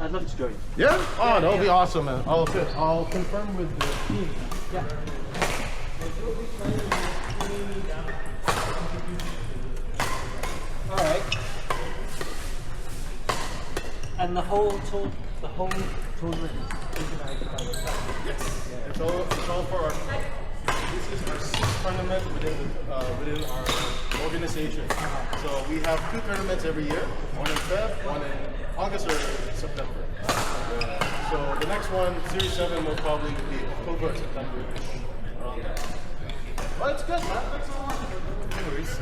I'd love to join. Yeah? Oh, that'll be awesome, man. I'll confirm with the team. Yeah. All right. And the whole tournament is organized by yourself. Yes. It's all for our. This is our sixth tournament within our organization. So we have 2 tournaments every year. One in Feb, one in August or September. So the next one, Series 7, will probably be October or September. Around that. Well, it's good, man. Thanks so much. Anyways.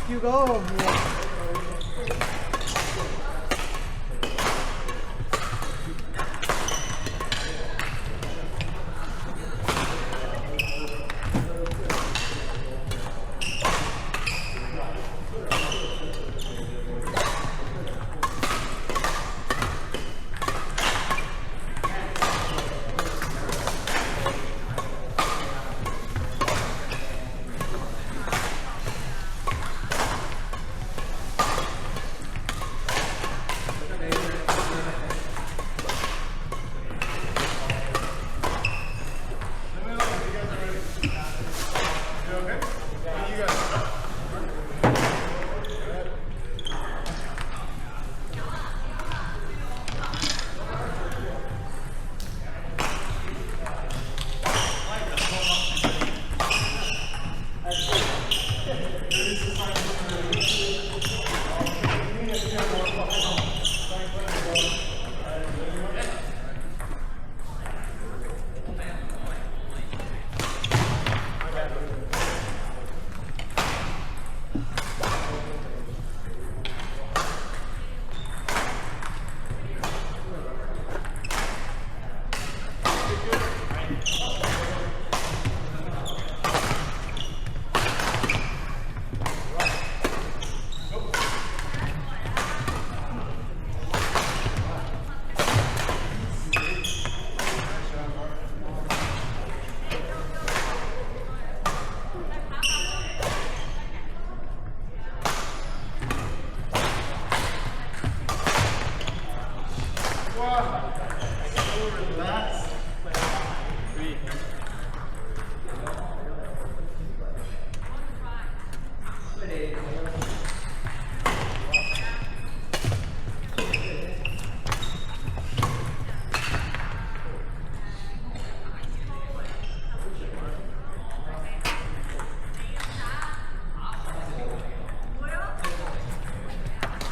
You go.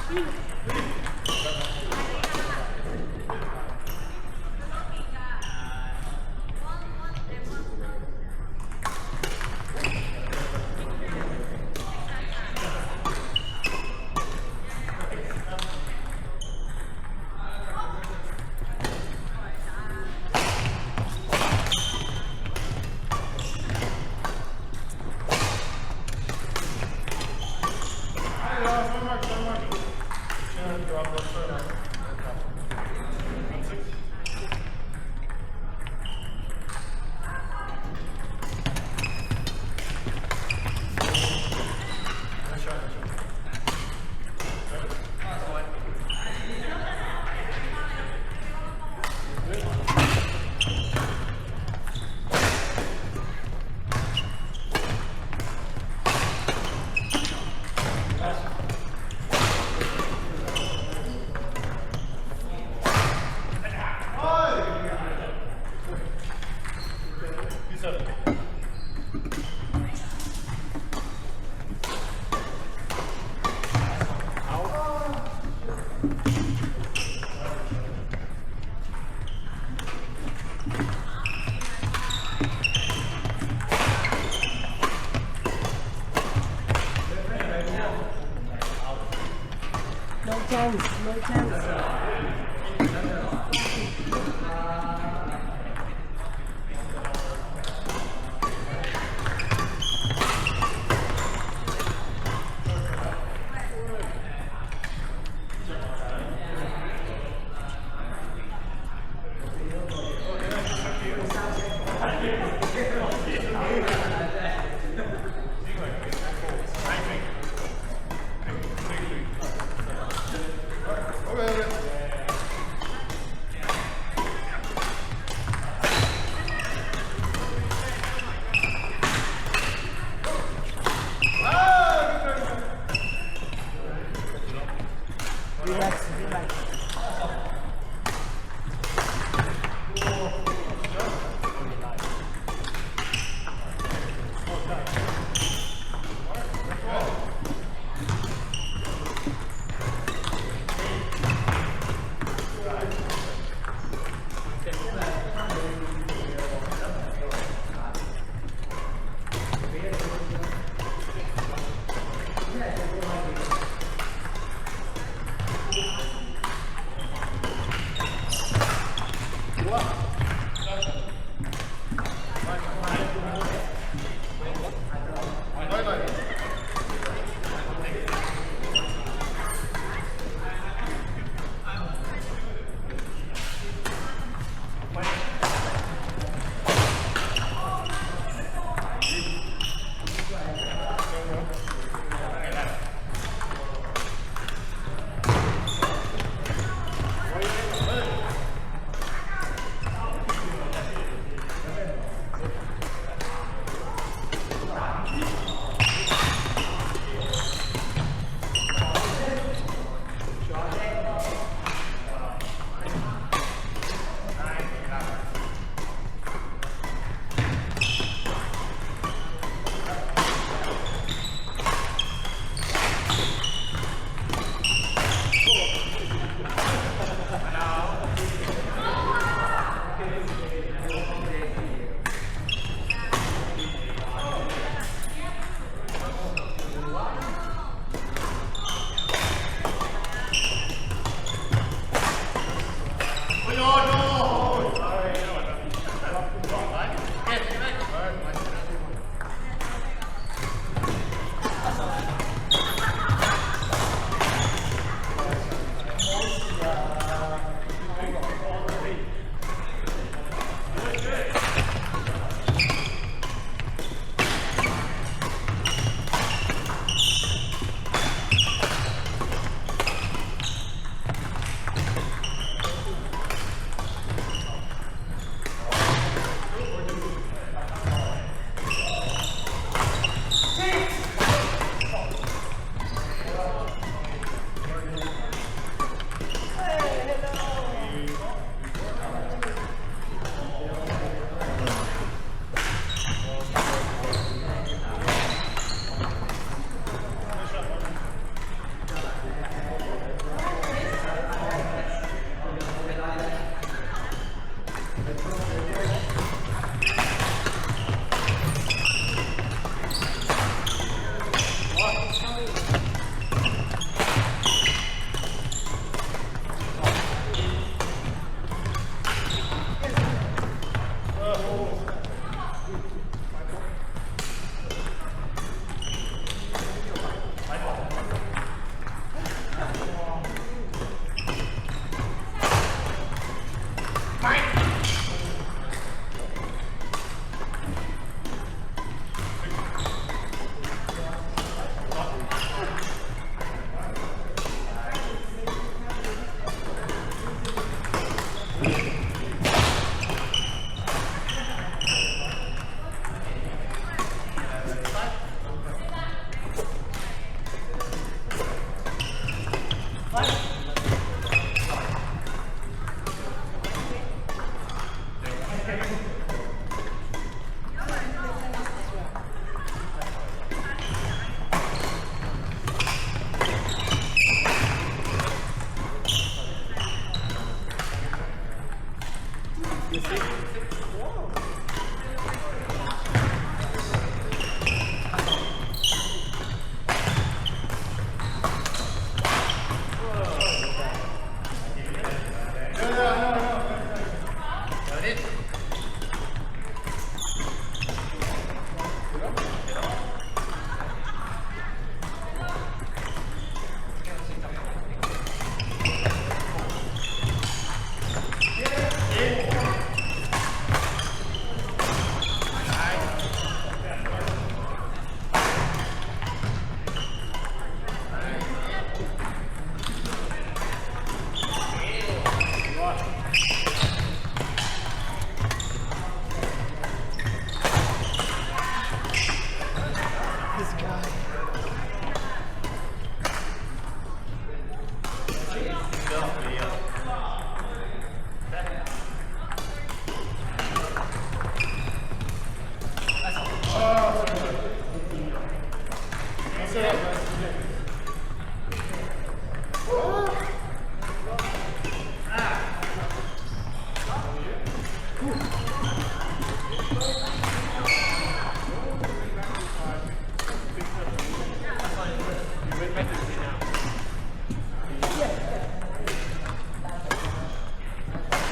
No chance, no chance. Okay.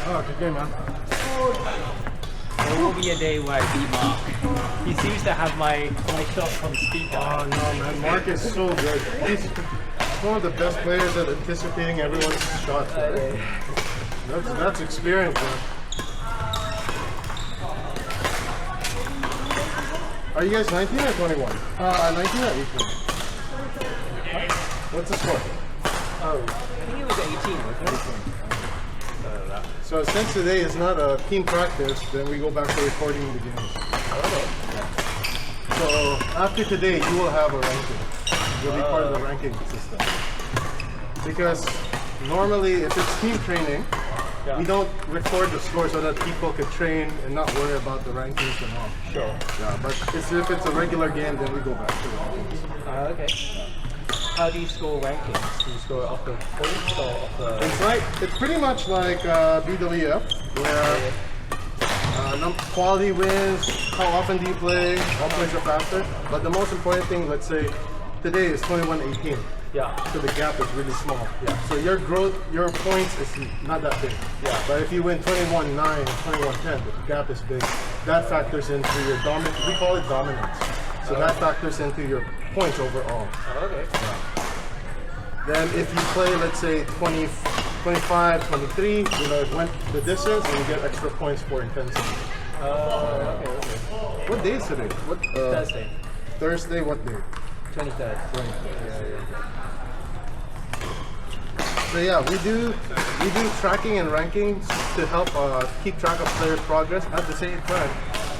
Oh, good game, man. There will be a day where I beat Mark. He seems to have my shots on speed dial. Oh no, man, Mark is so good. He's one of the best players at anticipating everyone's shots. Right? That's experience, man. Are you guys 19 or 21? 19 or 18? What's the score? Oh, I think it was 18, wasn't it? So since today is not a team practice, then we go back to recording the games. So after today, you will have a ranking. You'll be part of the ranking system. Because normally, if it's team training, we don't record the score so that people could train and not worry about the rankings and all. Sure. Yeah, but if it's a regular game, then we go back to the rankings. Okay. How do you score rankings? Do you score it off the points or off the... It's pretty much like BWF, where quality wins, how often do you play, how plays are faster. But the most important thing, let's say, today is 21-18. Yeah. So the gap is really small. Yeah. So your growth, your points is not that big. Yeah. But if you win 21-9, 21-10, the gap is big. That factors into your dominance. We call it dominance. So that factors into your points overall. Oh, okay. Then if you play, let's say 20, 25, 23, you know, it went the distance and you get extra points for intensity. Okay. What day is today? What? Thursday. Thursday, what day? 23rd. So yeah, we do tracking and rankings to help keep track of players' progress. At the same time,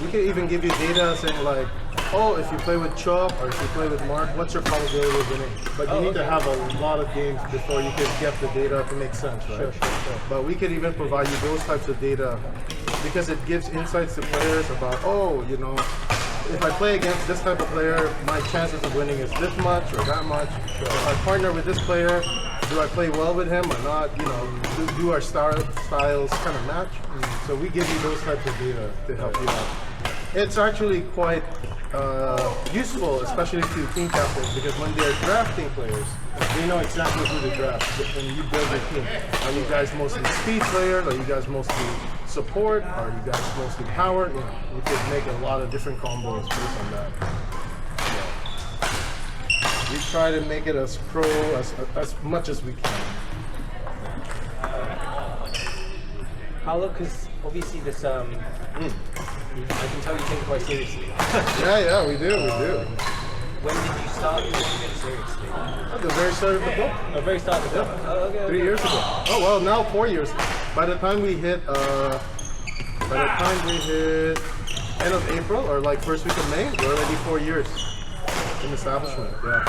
we can even give you data saying like, oh, if you play with Chubb or if you play with Mark, what's your probability of winning? But you need to have a lot of games before you can get the data to make sense, right? Sure. But we can even provide you those types of data because it gives insights to players about, oh, you know, if I play against this type of player, my chances of winning is this much or that much. Sure. If I partner with this player, do I play well with him or not? You know, do our styles kind of match? So we give you those types of data to help you out. It's actually quite useful, especially to team captains, because when they're drafting players, they know exactly who to draft when you build your team. Are you guys mostly speed players? Are you guys mostly support? Are you guys mostly power? You know, you could make a lot of different combos based on that. So, we try to make it as pro as much as we can. How look, because obviously this, I can tell you take it quite seriously. Yeah, we do. When did you start taking it seriously? At the very start of the book. The very start of the book? Oh, okay. 3 years ago. Oh well, now 4 years. By the time we hit end of April or like first week of May, we're already 4 years in establishment. Yeah.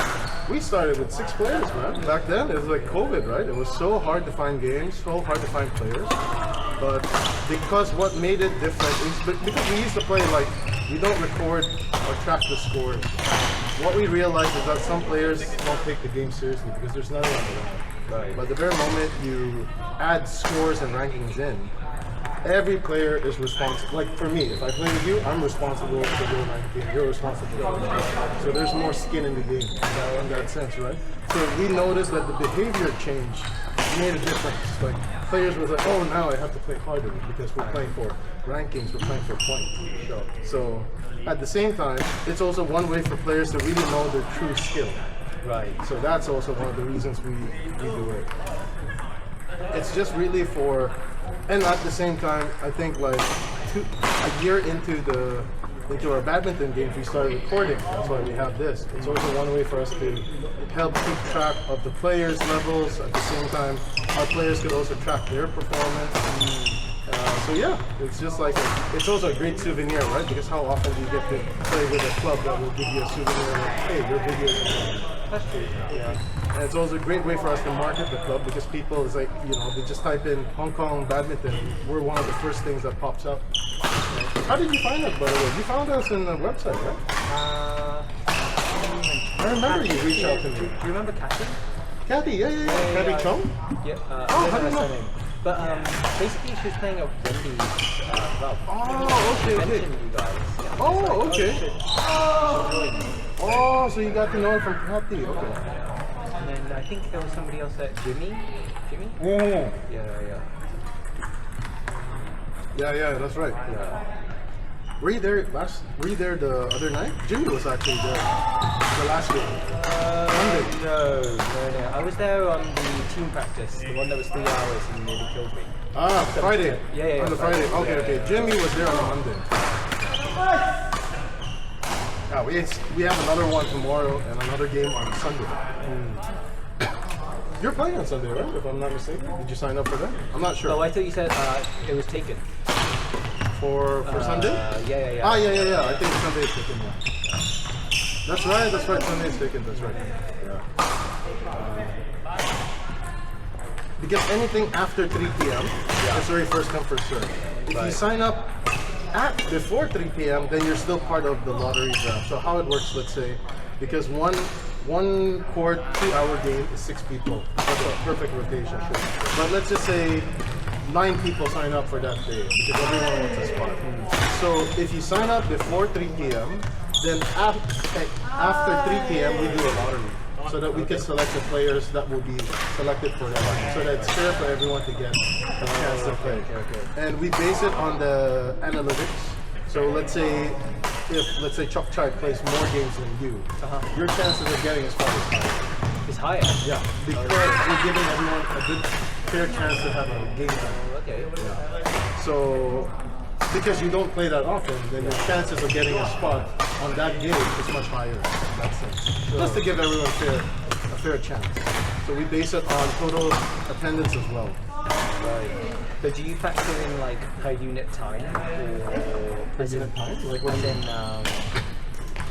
We started with 6 players, man. Back then it was like COVID, right? It was so hard to find games, so hard to find players. But because what made it different is because we used to play like we don't record or track the scores. What we realized is that some players don't take the game seriously because there's nothing on the line. Right. But the very moment you add scores and rankings in, every player is responsible. Like for me, if I play with you, I'm responsible for your ranking. You're responsible for your ranking. So there's more skin in the game in that sense, right? So we noticed that the behavior change made a difference. Like players was like, oh, now I have to play harder because we're playing for rankings, we're playing for points. So at the same time, it's also one way for players to really know their true skill. Right. So that's also one of the reasons we do it. It's just really for, and at the same time, I think like a year into our badminton games, we started recording. That's why we have this. It's also one way for us to help keep track of the players' levels. At the same time, our players could also track their performance. So yeah, it's just like it's also a great souvenir, right? Because how often do you get to play with a club that will give you a souvenir like, hey, your video is on. That's true. Yeah. And it's also a great way for us to market the club because people is like, you know, they just type in Hong Kong badminton. We're one of the first things that pops up. How did you find us, by the way? You found us in the website, right? I remember you reached out to me. Do you remember Kathy? Kathy, yeah. Kathy Chong? Yeah. Oh, I how don't do know you her know? surname. But basically, she was playing at Wendy's club. Oh, okay. Mentioned you guys. Yeah. Oh, okay. Shit. Oh, so you got to know her from Kathy. Okay. And then I think there was somebody else at Jimmy. Jimmy? Oh. Yeah. Yeah, that's right. Yeah. Were you there the other night? Jimmy was actually there. The last game. Monday. No. I was there on the team practice, the one that was 3 hours and nearly killed me. Ah, Friday. Yeah, On the Friday. Okay. Jimmy was there on the Monday. Yeah, we have another one tomorrow and another game on Sunday. You're playing on Sunday, right? If I'm not mistaken. Did you sign up for that? I'm not sure. Oh, I thought you said it was taken. For Sunday? Yeah. Ah, yeah. I think Sunday is taken. Yeah. That's right. Sunday is taken. That's right. Yeah. Because anything after 3 p.m. it's already first come first serve. If you sign up before 3 p.m., then you're still part of the lottery draft. So how it works, let's say, because one court 2-hour game is 6 people. That's a perfect rotation. But let's just say 9 people sign up for that day because everyone wants a spot. So if you sign up before 3 p.m., then after 3 p.m. we do a lottery so that we can select the players that will be selected for that, so that it's fair for everyone to get a chance to play. And we base it on the analytics. So let's say Chok Chai plays more games than you, your chances of getting a spot is higher. It's higher. Yeah, because we're giving everyone a good, fair chance to have a game time. Okay. Yeah. So, because you don't play that often, then your chances of getting a spot on that game is much higher in that sense. Just to give everyone a fair chance. So we base it on total attendance as well. Right. But do you factor in like per unit time or Per unit time? Like what and do you then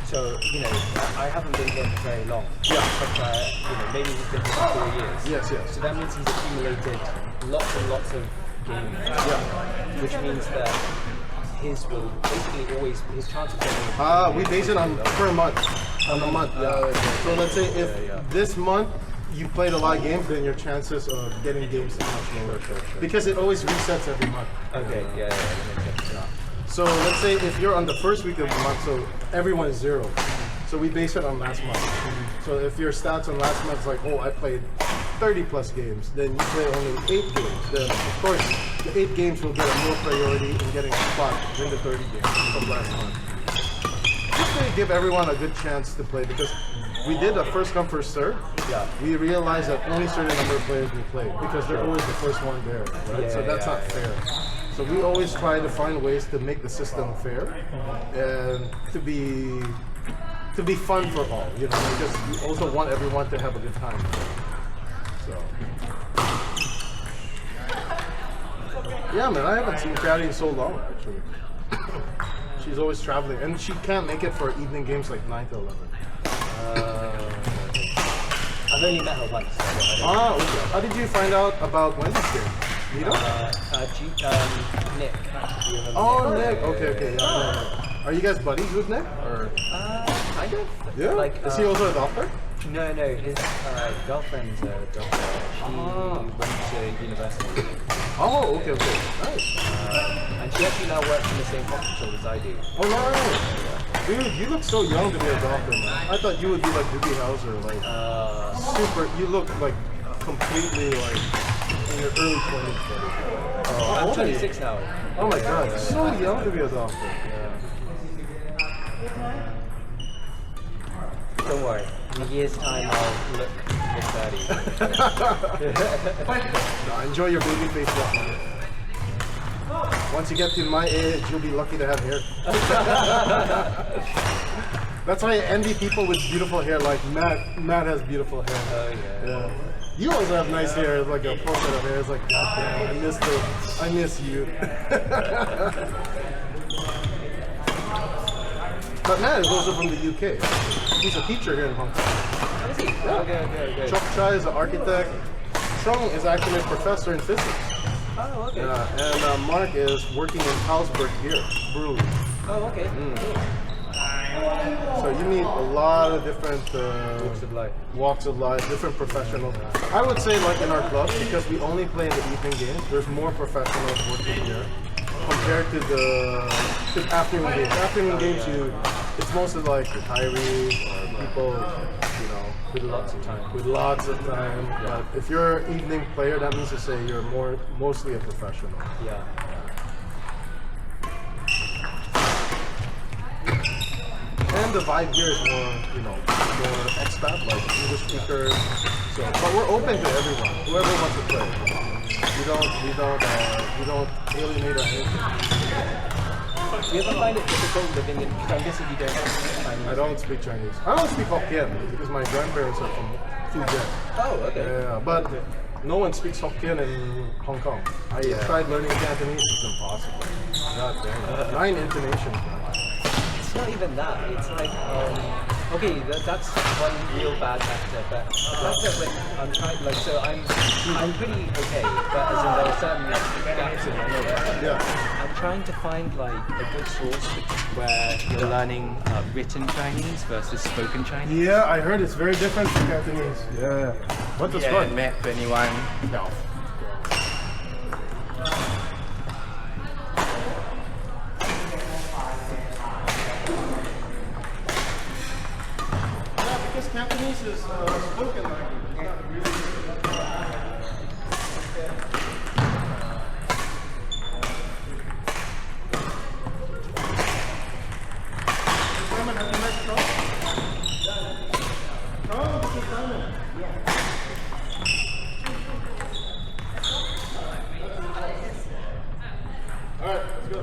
so you know I haven't been here for very long. Yeah. But you know maybe he's been here for 4 years. Yes. So that means he's accumulated lots and lots of games. Yeah. Which means that his will basically always his chance of getting. We base it on per month. On a month. So let's say if this month you played a lot of games, then your chances of getting games is much lower. Sure. Because it always resets every month. Okay. Yeah. That makes sense. So let's say if you're on the first week of the month, so everyone is 0. So we base it on last month. So if your stats on last month is like, oh, I played 30 plus games, then you play only 8 games. Then of course, the 8 games will get a more priority in getting a spot than the 30 games from last month. Just to give everyone a good chance to play, because we did a first come first serve. Yeah. We realized that only certain number of players will play because they're always the first one there, right? So that's not fair. So we always try to find ways to make the system fair and to be fun for all, you know, because we also want everyone to have a good time. So yeah, man, I haven't seen Katty in so long actually. She's always traveling, and she can't make it for evening games like 9 to 11. I've only met her once. So Okay. How did you find out about Wendy's game? Nick. Do you remember Oh, Nick? Nick. Okay. Yeah. Are you guys buddies with Nick? Or Kind of. yeah? Like, is he also a doctor? No. His girlfriend's a doctor. She went to university. Oh, okay. Nice. And she actually now works in the same hospital as I do. Oh, nice. Dude, you look so young to be a doctor, man. I thought you would be like Doogie Howser, like super. You look like completely like in your early 20s. How I'm old are you? 26 now. Oh my God, you're so young to be a doctor. Don't worry. In a year's time, I'll look mid-30s. Enjoy your baby face look, man. Once you get to my age, you'll be lucky to have hair. That's why I envy people with beautiful hair, like Matt. Matt has beautiful hair. Oh yeah. You also have nice hair. It's like a full set of hair. It's like, God damn, I miss you. But Matt is also from the UK. He's a teacher here in Hong Kong. Okay. Chok Chai is an architect. Trung is actually a professor in physics. Oh, okay. Yeah, and Mark is working in Carlsberg Beer Brewery. Oh, okay. So you meet a lot of different Walks of life. different professionals. I would say like in our club, because we only play in the evening games, there's more professionals working here compared to the afternoon games. Afternoon games, it's mostly like retirees or people, you know, With lots of time. with lots of time. But if you're an evening player, that means to say you're mostly a professional. Yeah. And the vibe here is more, you know, more expat, like English speakers. So, but we're open to everyone, whoever wants to play. We don't alienate or anything. Do you ever find it difficult living in? I'm guessing you don't speak Chinese. I don't speak Chinese. I don't speak Hokkien because my grandparents are from Fujian. Oh, okay. Yeah, but no one speaks Hokkien in Hong Kong. I tried learning Cantonese, it's impossible. God damn. 9 intonations, man. It's not even that. It's like, okay, that's one real bad factor. But the fact that when I'm trying, like, so I'm pretty okay. But as in there are certain gaps in my knowledge. Yeah. I'm trying to find like a good source where you're learning written Chinese versus spoken Chinese. Yeah, I heard it's very different from Cantonese. Yeah. What the fuck? Met anyone? No. Yeah, because Cantonese is spoken language. It's not really. Simon, have you met Charles? Charles, this is Simon. All right, let's go.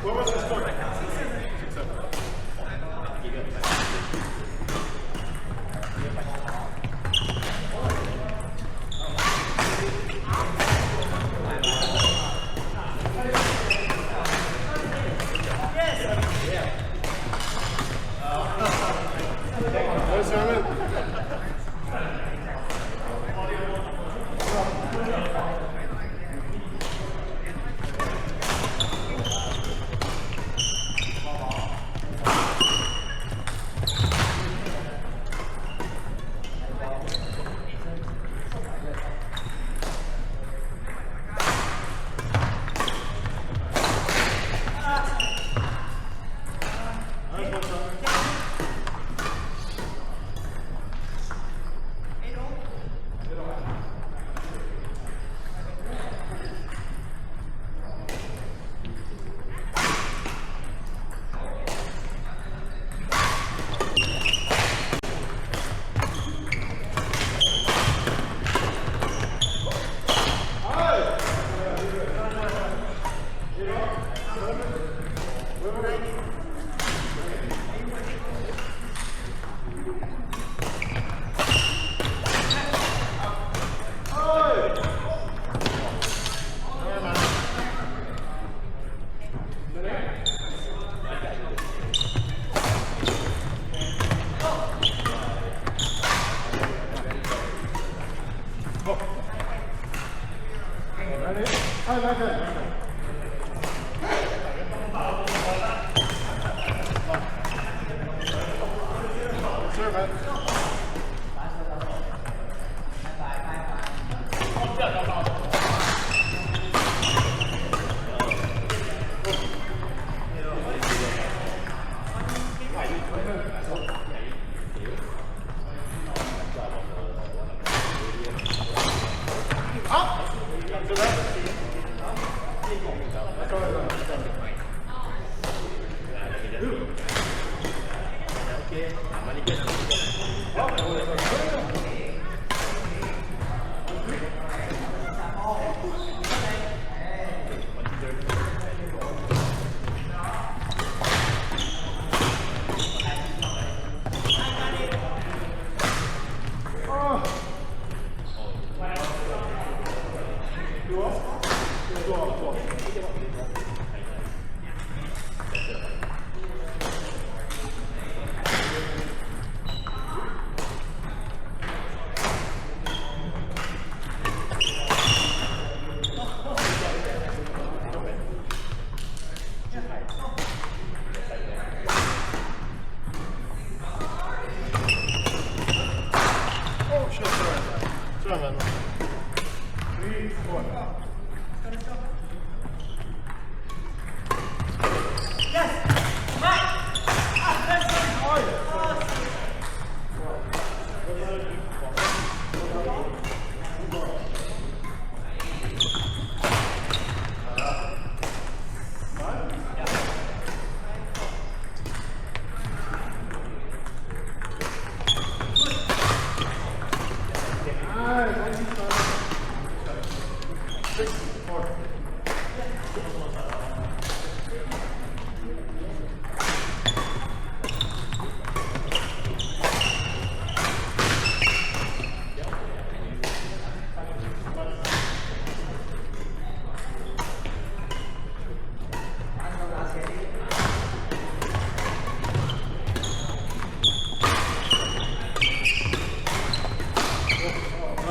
What was the score? 6-7. Yes, Herman.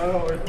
don't worry.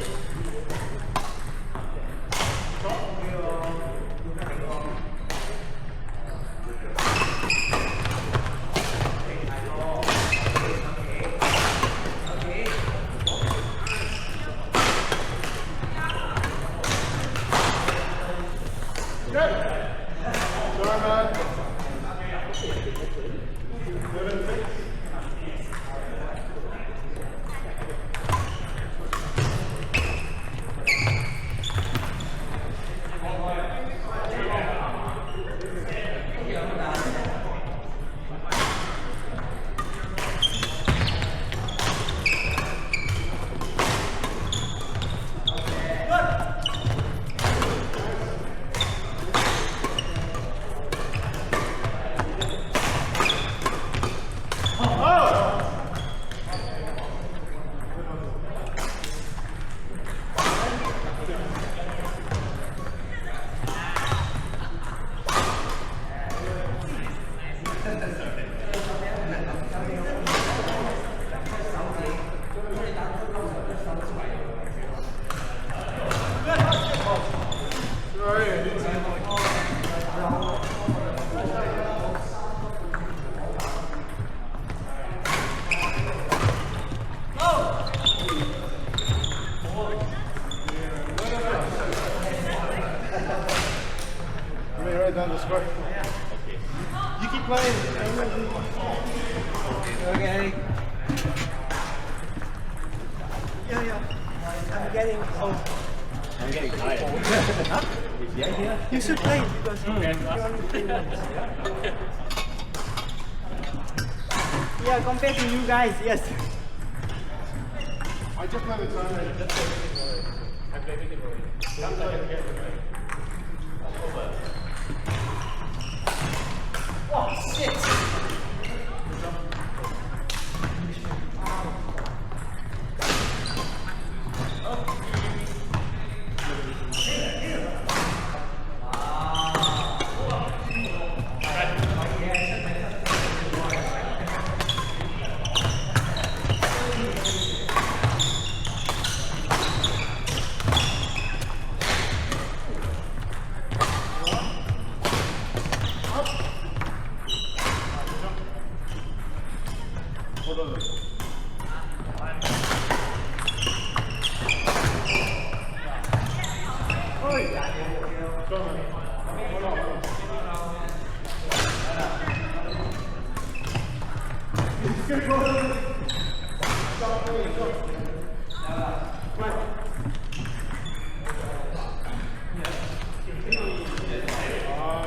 Down the score. Okay. You keep playing. Okay. Yeah. I'm getting old. I'm getting tired. Huh? Yeah. You should play because you only 3 minutes. Yeah, compared to you guys, yes. I just had a time. I played it already. Oh, shit!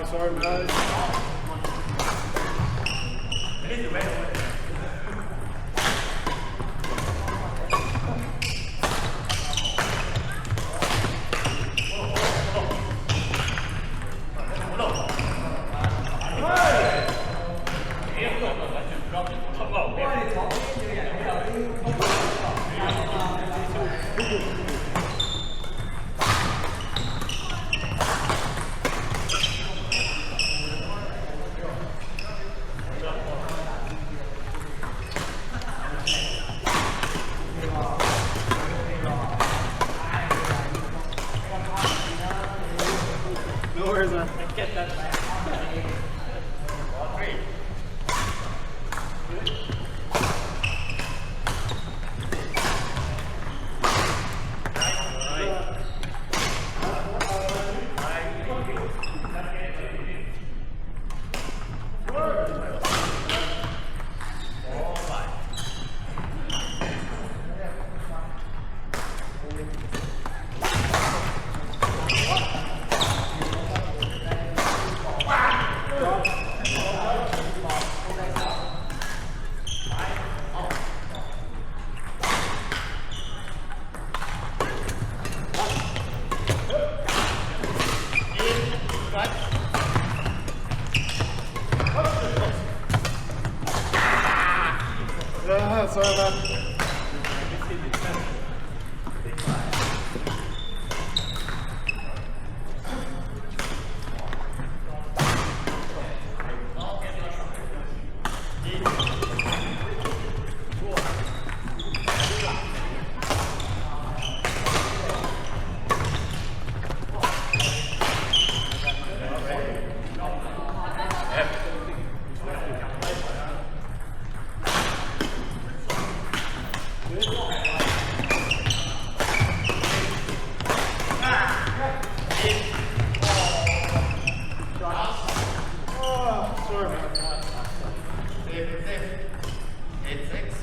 Sorry, guys. No worries, man. Get that back. Sorry, man. Sorry, man. 8-6.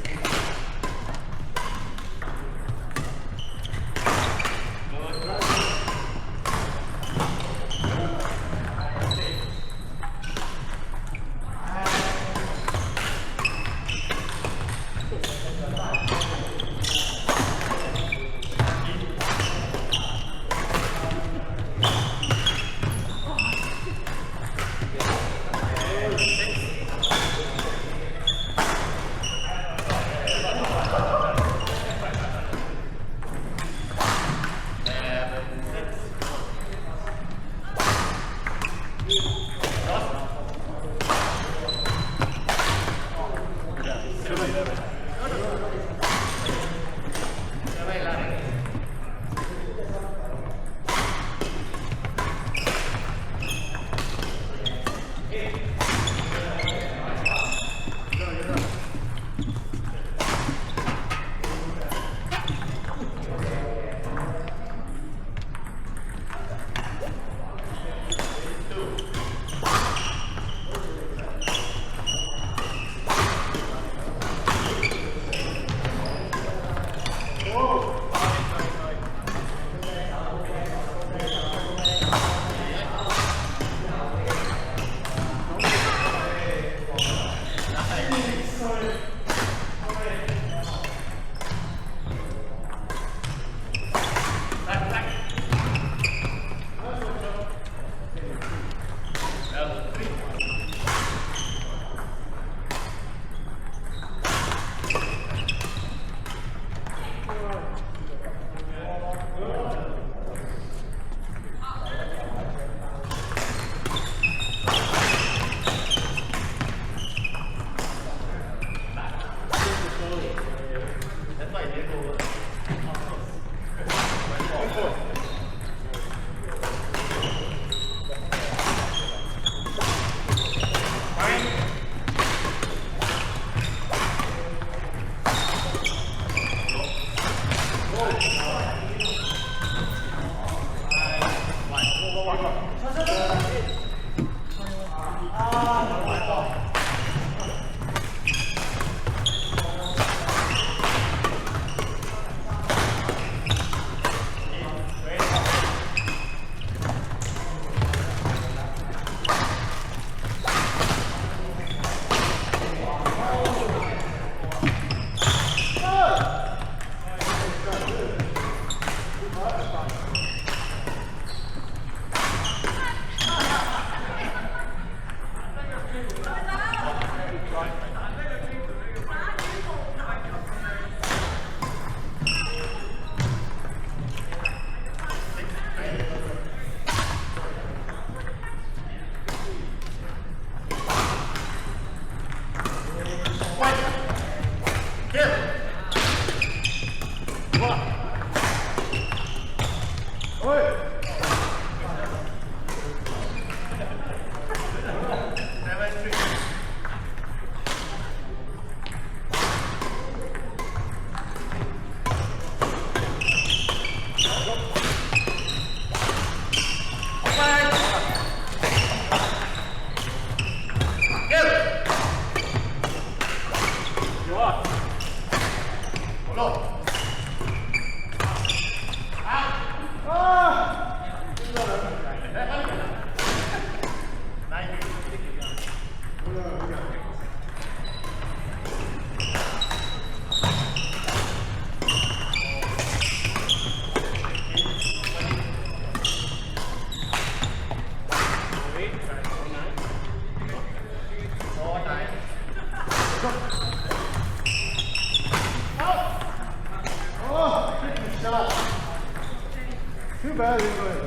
Too bad he went.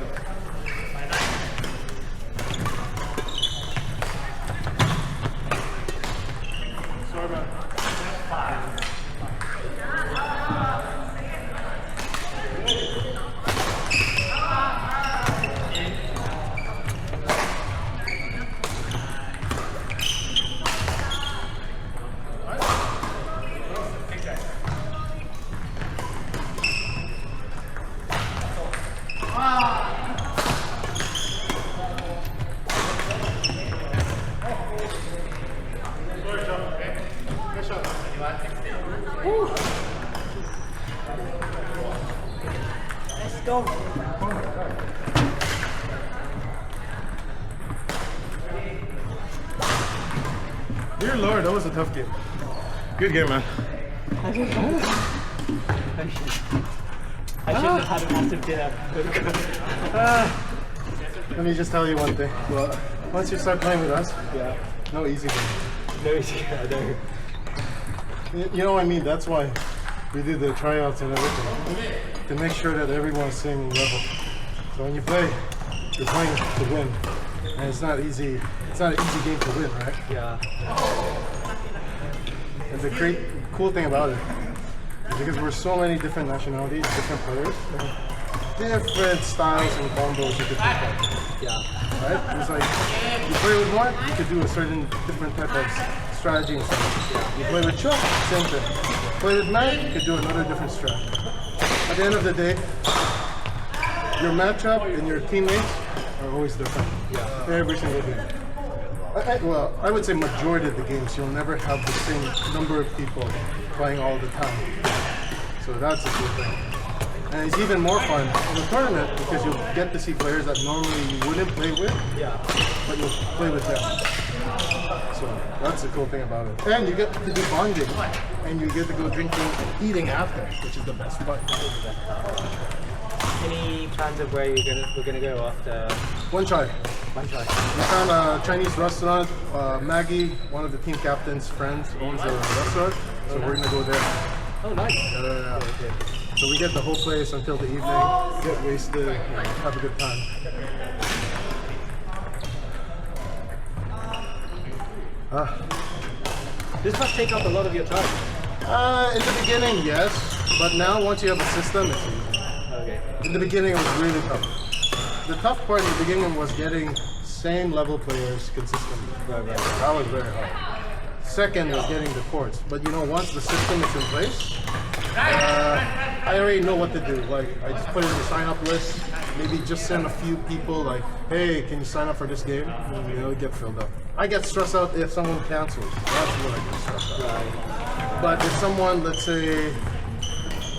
Sorry, man. go. Dear Lord, that was a tough game. Good game, man. I shouldn't have had a massive dinner. Let me just tell you one thing. Well, once you start playing with us, Yeah. no easy game. No, yeah, no. You know what I mean? That's why we do the tryouts and everything. To make sure that everyone's same level. So when you play, you're playing to win. And it's not easy. It's not an easy game to win, right? Yeah. And the great cool thing about it is because we're so many different nationalities, different players, different styles and combos you could pick up. Yeah. Right? It's like you play with one, you could do a certain different type of strategy and stuff. You play with Chuck, same thing. Play with Matt, you could do another different strategy. At the end of the day, your matchup and your teammates are always different. Yeah. Every single game. Well, I would say majority of the games, you'll never have the same number of people playing all the time. So that's a good thing. And it's even more fun in the tournament because you'll get to see players that normally you wouldn't play with, Yeah. but you'll play with them. So that's the cool thing about it. And you get to do bonding, and you get to go drinking and eating after, which is the best part. Any plans of where we're gonna go after One try. one try? We found a Chinese restaurant. Maggie, one of the team captain's friends, owns a restaurant, so we're gonna go there. Oh, nice. Yeah. So we get the whole place until the evening, get wasted, you know, have a good time. This must take up a lot of your time. In the beginning, yes, but now once you have a system, it's easy. Okay. In the beginning, it was really tough. The tough part in the beginning was getting same level players consistently. Right. That was very hard. Second was getting the courts, but you know, once the system is in place, I already know what to do. Like, I just put it in the sign-up list. Maybe just send a few people like, hey, can you sign up for this game? And you know, it get filled up. I get stressed out if someone cancels. That's when I get stressed out. Right. But if someone, let's say,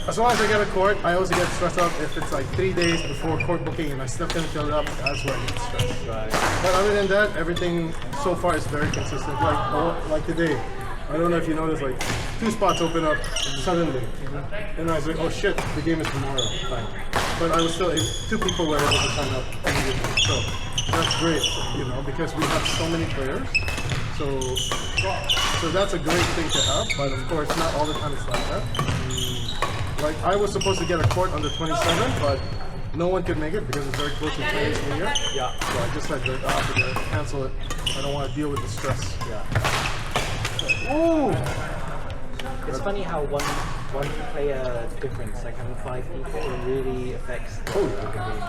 as long as I get a court, I also get stressed out if it's like 3 days before court booking and I still can't fill it up. That's where I get stressed. Right. But other than that, everything so far is very consistent. Like today, I don't know if you noticed, like 2 spots open up suddenly, and I was like, oh shit, the game is tomorrow. Fine. But I was still able, 2 people were able to sign up immediately. So that's great, you know, because we have so many players. So that's a great thing to have. But of course, not all the time it's like that. Like I was supposed to get a court on the 27th, but no one could make it because it's very close to Chinese New Year. Yeah. So I just said that I'm gonna cancel it. I don't want to deal with the stress. Yeah. Ooh! It's funny how one player difference, like having 5 people, really affects the game.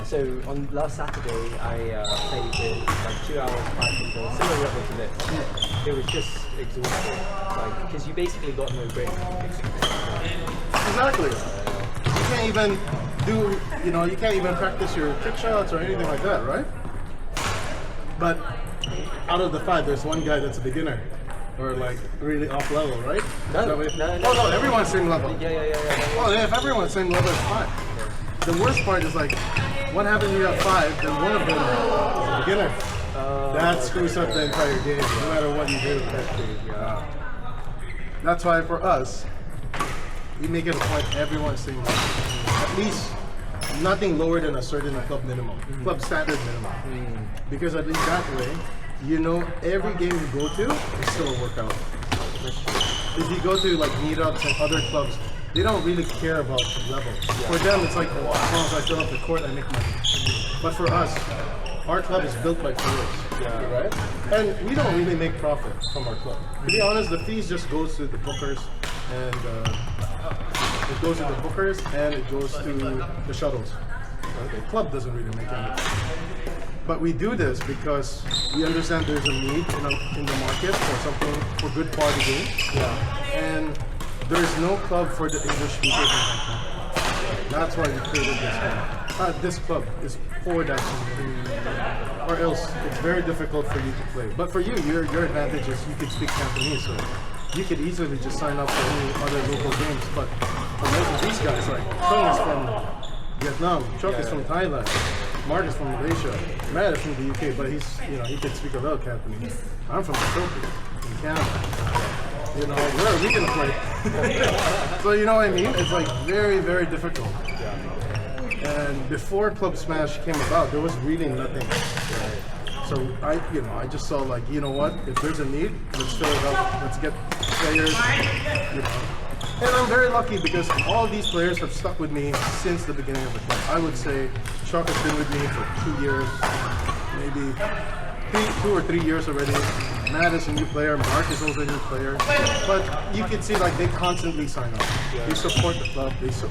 So on last Saturday, I played with like 2 hours, 5 people, similar level to this. It was just exhausting, like because you basically got no break. Exactly. You can't even do, you know, you can't even practice your trick shots or anything like that, right? But out of the 5, there's one guy that's a beginner. Or like really off level, right? No, no, no, everyone's same level. Yeah. Oh, yeah, if everyone's same level, it's fine. The worst part is like, what happens when you have 5, then one of them is a beginner. That screws up the entire game, no matter what you do. That's why for us, we make it a point everyone's same level. At least nothing lower than a certain club minimum, club standard minimum. Because at least that way, you know every game you go to is still a workout. If you go to like meetups and other clubs, they don't really care about the level. For them, it's like, as long as I fill up the court, I make money. But for us, our club is built by players, right? And we don't really make profit from our club. To be honest, the fees just goes to the bookers, and it goes to the bookers, and it goes to the shuttles. The club doesn't really make anything. But we do this because we understand there's a need in the market for something, for good quality games. And there's no club for the English speakers in Hong Kong. That's why we created this one. This club is for that community. Or else it's very difficult for you to play. But for you, your advantage is you can speak Cantonese, so you could easily just sign up for any other local games. But Imagine these guys, like, Chung is from Vietnam, Chuck is from Thailand, Mark is from Malaysia, Matt is from the UK, but he's, you know, he can speak a little Cantonese. I'm from the Philippines, in Canada. You know, where are we gonna play? So you know what I mean? It's like very, very difficult. And before Club Smash came about, there was really nothing. So I just saw like, you know what? If there's a need, let's fill it up. Let's get players. You know. And I'm very lucky because all these players have stuck with me since the beginning of the club. I would say Chuck has been with me for 2 years, maybe 2 or 3 years already. Matt is a new player, Mark is also a new player. But you can see like they constantly sign up. They support the club, because the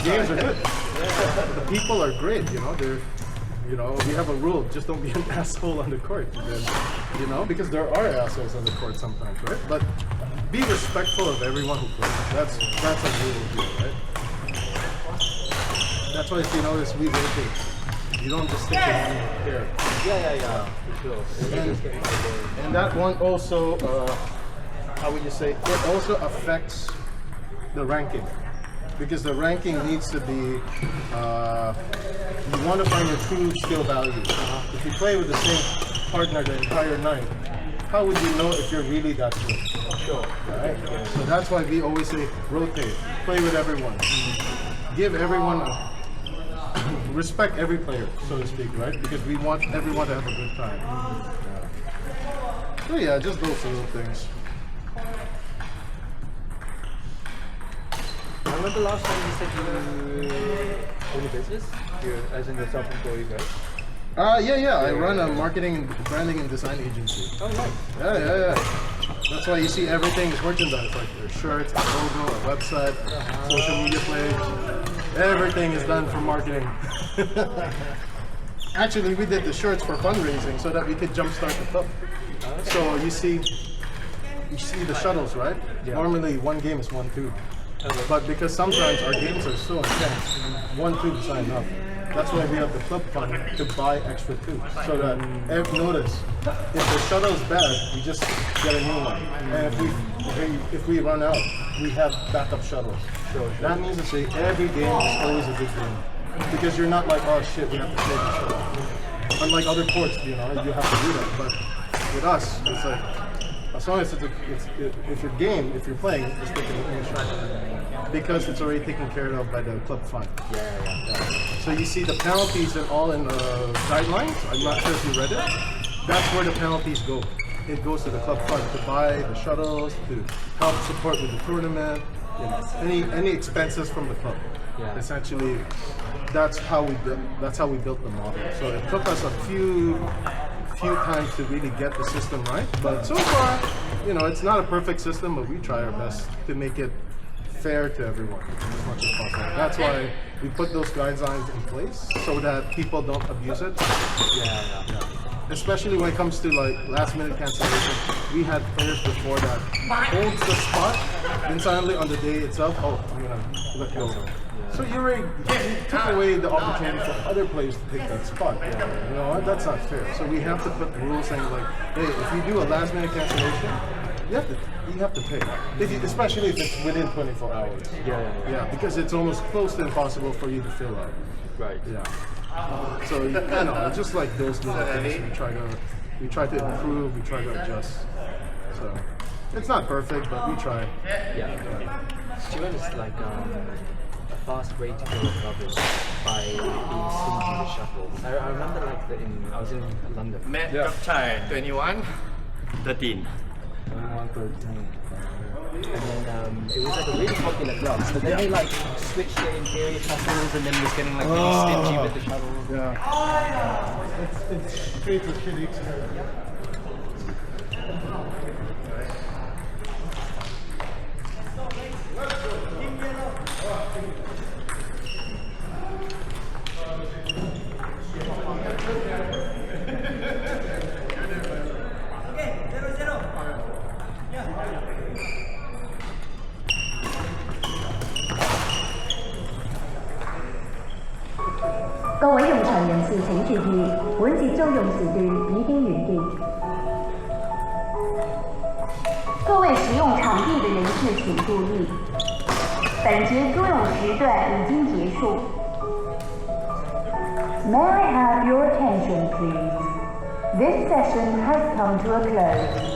games are good. The people are great, we have a rule, just don't be an asshole on the court. And, because there are assholes on the court sometimes, right? But be respectful of everyone who plays. That's a rule here, right? That's why if you notice we rotate. You don't just stick to one pair. Yeah, for sure. And that one also, how would you say, it also affects the ranking. Because the ranking needs to be, you want to find your true skill value. If you play with the same partner the entire night, how would you know if you're really that good? Sure. Right? So that's why we always say rotate, play with everyone. Give everyone respect every player, so to speak, right? Because we want everyone to have a good time. So yeah, just those little things. I remember last time you said you own a business? You're, as in you're self-employed, right? Yeah. I run a marketing, branding, and design agency. Oh, nice. Yeah. That's why you see everything is merchandise, like your shirts, our logo, our website, social media page. Everything is done for marketing. Actually, we did the shirts for fundraising so that we could jumpstart the club. So you see the shuttles, right? Yeah. Normally one game is 1 tube. But because sometimes our games are so intense, 1 tube is not enough. That's why we have the club fund to buy extra tubes. So that, notice, if the shuttle is bad, we just get a new one. And if we run out, we have backup shuttles. Sure. That means to say every game is always a good game. Because you're not like, oh shit, we have to save the shuttle. Unlike other ports, you have to do that. But with us, it's like, as long as if you're playing, it's taking a shot. Because it's already taken care of by the club fund. Yeah. So you see the penalties and all in the guidelines. I'm not sure if you read it. That's where the penalties go. It goes to the club fund to buy the shuttles, to help support with the tournament, any expenses from the club. Yeah. Essentially, that's how we built the model. So it took us a few times to really get the system right. But so far, it's not a perfect system, but we try our best to make it fair to everyone as much as possible. That's why we put those guidelines in place so that people don't abuse it. Yeah. Especially when it comes to like last minute cancellation. We had players before that holds the spot and suddenly on the day itself, I'm gonna let go. So you took away the opportunity for other players to take that spot. You know what? That's not fair. So we have to put rules saying like, hey, if you do a last minute cancellation, you have to pay. Especially if it's within 24 hours. Yeah, because it's almost close to impossible for you to fill out. Right. Yeah. So just like those little things, we try to improve, we try to adjust. So it's not perfect, but we try. Yeah. Student is like a fast way to build a club is by being stingy with shuttles. I remember like I was in London. Matt Kapchai, 21, 13. 13. And then it was like a really popular club. So then they like switched their interior shuttles and then was getting like really stingy with the shuttles. Yeah. It's creates a shitty experience. 各位用場人士請注意，本節租用時段已經完結。各位使用場地的人士请注意，本节租用时段已经结束。May I have your attention, please? This session has come to a close.